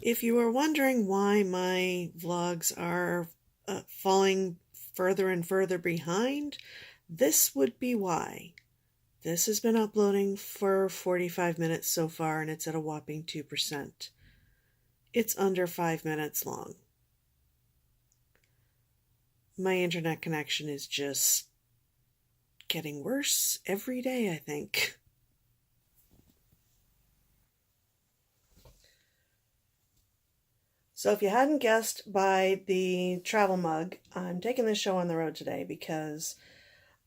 If you are wondering why my vlogs are falling further and further behind, this would be why. This has been uploading for 45 minutes so far, and it's at a whopping 2%. It's under 5 minutes long. My internet connection is just getting worse every day, I think. So if you hadn't guessed by the travel mug, I'm taking this show on the road today because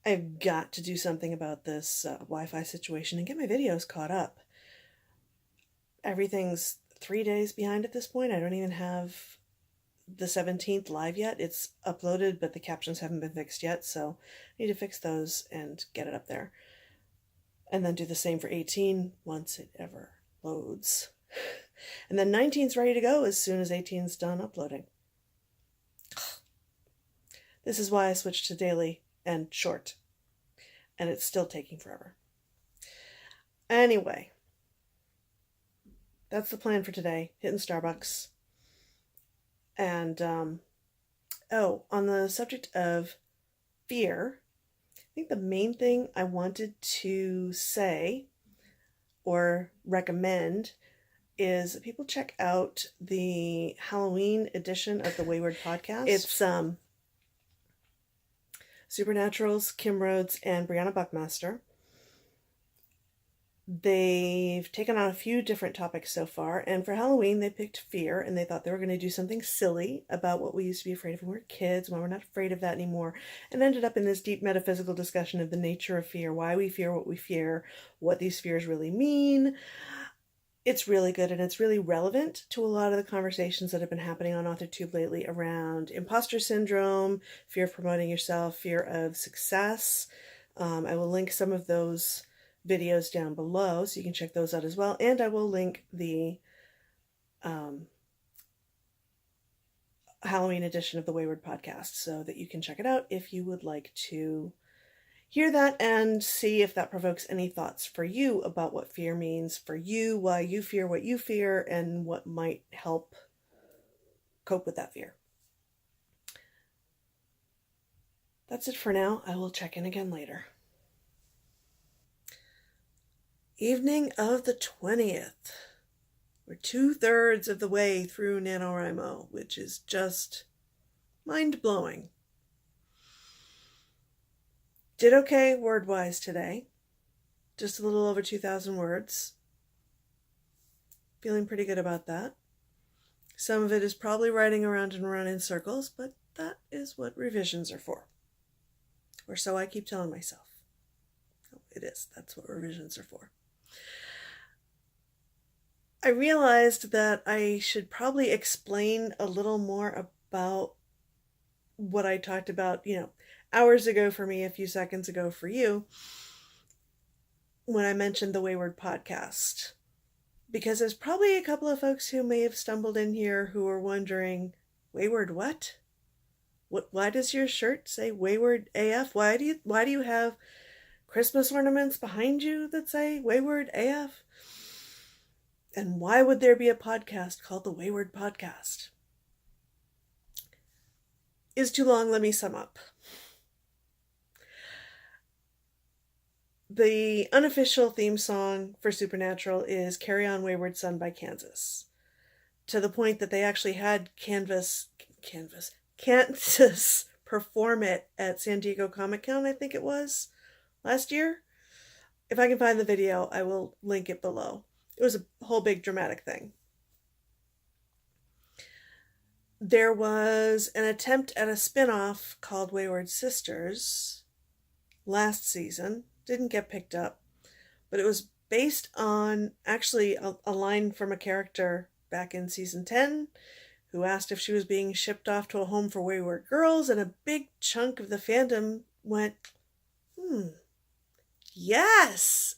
I've got to do something about this Wi-Fi situation and get my videos caught up. Everything's 3 days behind at this point. I don't even have the 17th live yet. It's uploaded, but the captions haven't been fixed yet, so I need to fix those and get it up there. And then do the same for 18 once it ever loads. And then 19's ready to go as soon as 18's done uploading. This is why I switched to daily and short. And it's still taking forever. Anyway, that's the plan for today. Hitting Starbucks. And, on the subject of fear, I think the main thing I wanted to say or recommend is that people check out the Halloween edition of the Wayward podcast. It's Supernatural's Kim Rhodes and Brianna Buckmaster. They've taken on a few different topics so far, and for Halloween they picked fear, and they thought they were going to do something silly about what we used to be afraid of when we were kids, why we're not afraid of that anymore, and ended up in this deep metaphysical discussion of the nature of fear, why we fear what we fear, what these fears really mean. It's really good, and it's really relevant to a lot of the conversations that have been happening on AuthorTube lately around imposter syndrome, fear of promoting yourself, fear of success. I will link some of those videos down below so you can check those out as well, and I will link the Halloween edition of the Wayward podcast so that you can check it out if you would like to hear that and see if that provokes any thoughts for you about what fear means for you, why you fear what you fear, and what might help cope with that fear. That's it for now. I will check in again later. Evening of the 20th. We're 2/3 of the way through Nanowrimo, which is just mind-blowing. Did okay word-wise today. Just a little over 2,000 words. Feeling pretty good about that. Some of it is probably writing around and around in circles, but that is what revisions are for. Or so I keep telling myself. Oh, it is. That's what revisions are for. I realized that I should probably explain a little more about what I talked about, hours ago for me, a few seconds ago for you, when I mentioned the Wayward podcast. Because there's probably a couple of folks who may have stumbled in here who are wondering, Wayward what? Why does your shirt say Wayward AF? Why do you have Christmas ornaments behind you that say Wayward AF? And why would there be a podcast called the Wayward Podcast? Is too long, let me sum up. The unofficial theme song for Supernatural is Carry On Wayward Son by Kansas. To the point that they actually had Kansas perform it at San Diego Comic-Con, I think it was, last year. If I can find the video, I will link it below. It was a whole big dramatic thing. There was an attempt at a spin-off called Wayward Sisters last season. Didn't get picked up, but it was based on actually a line from a character back in season 10 who asked if she was being shipped off to a home for wayward girls, and a big chunk of the fandom went, yes!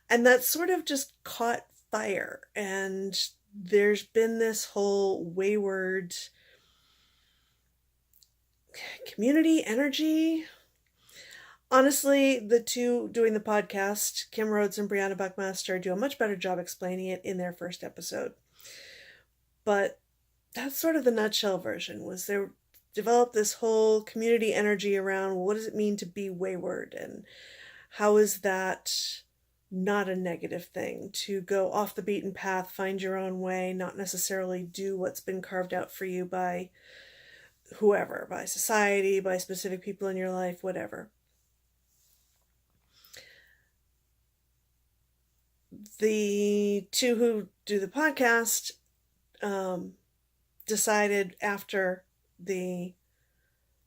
And that sort of just caught fire, and there's been this whole wayward community energy. Honestly, the two doing the podcast, Kim Rhodes and Brianna Buckmaster, do a much better job explaining it in their first episode. But that's sort of the nutshell version, was they developed this whole community energy around what does it mean to be wayward, and how is that not a negative thing to go off the beaten path, find your own way, not necessarily do what's been carved out for you by whoever, by society, by specific people in your life, whatever. The two who do the podcast decided after the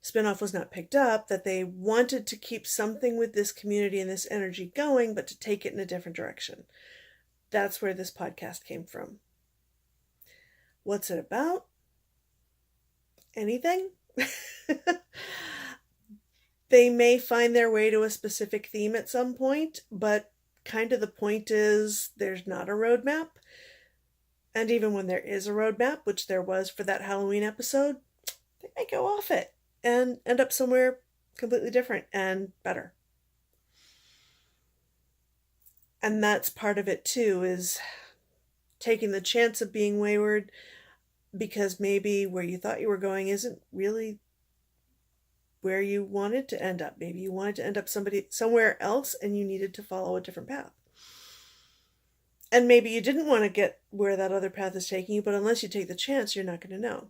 spinoff was not picked up that they wanted to keep something with this community and this energy going, but to take it in a different direction. That's where this podcast came from. What's it about? Anything? They may find their way to a specific theme at some point, but kind of the point is there's not a roadmap. And even when there is a roadmap, which there was for that Halloween episode, they may go off it and end up somewhere completely different and better. And that's part of it too, is taking the chance of being wayward, because maybe where you thought you were going isn't really where you wanted to end up. Maybe you wanted to end up somewhere else and you needed to follow a different path. And maybe you didn't want to get where that other path is taking you, but unless you take the chance, you're not going to know.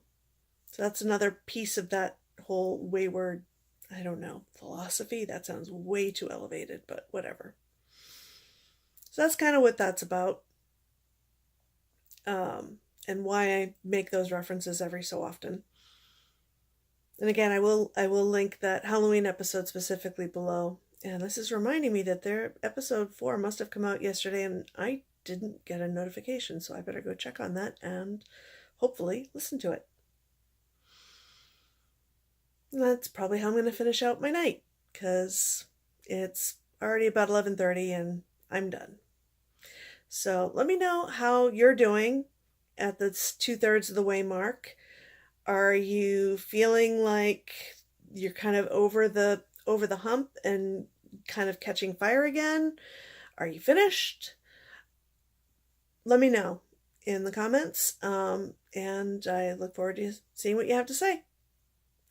So that's another piece of that whole wayward, I don't know, philosophy. That sounds way too elevated, but whatever. So that's kind of what that's about. And why I make those references every so often. And again, I will link that Halloween episode specifically below. And this is reminding me that their episode 4 must have come out yesterday, and I didn't get a notification, so I better go check on that and hopefully listen to it. And that's probably how I'm going to finish out my night, because it's already about 11:30 and I'm done. So let me know how you're doing at the 2/3 of the way mark. Are you feeling like you're kind of over the hump and kind of catching fire again? Are you finished? Let me know in the comments, and I look forward to seeing what you have to say.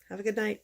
Have a good night.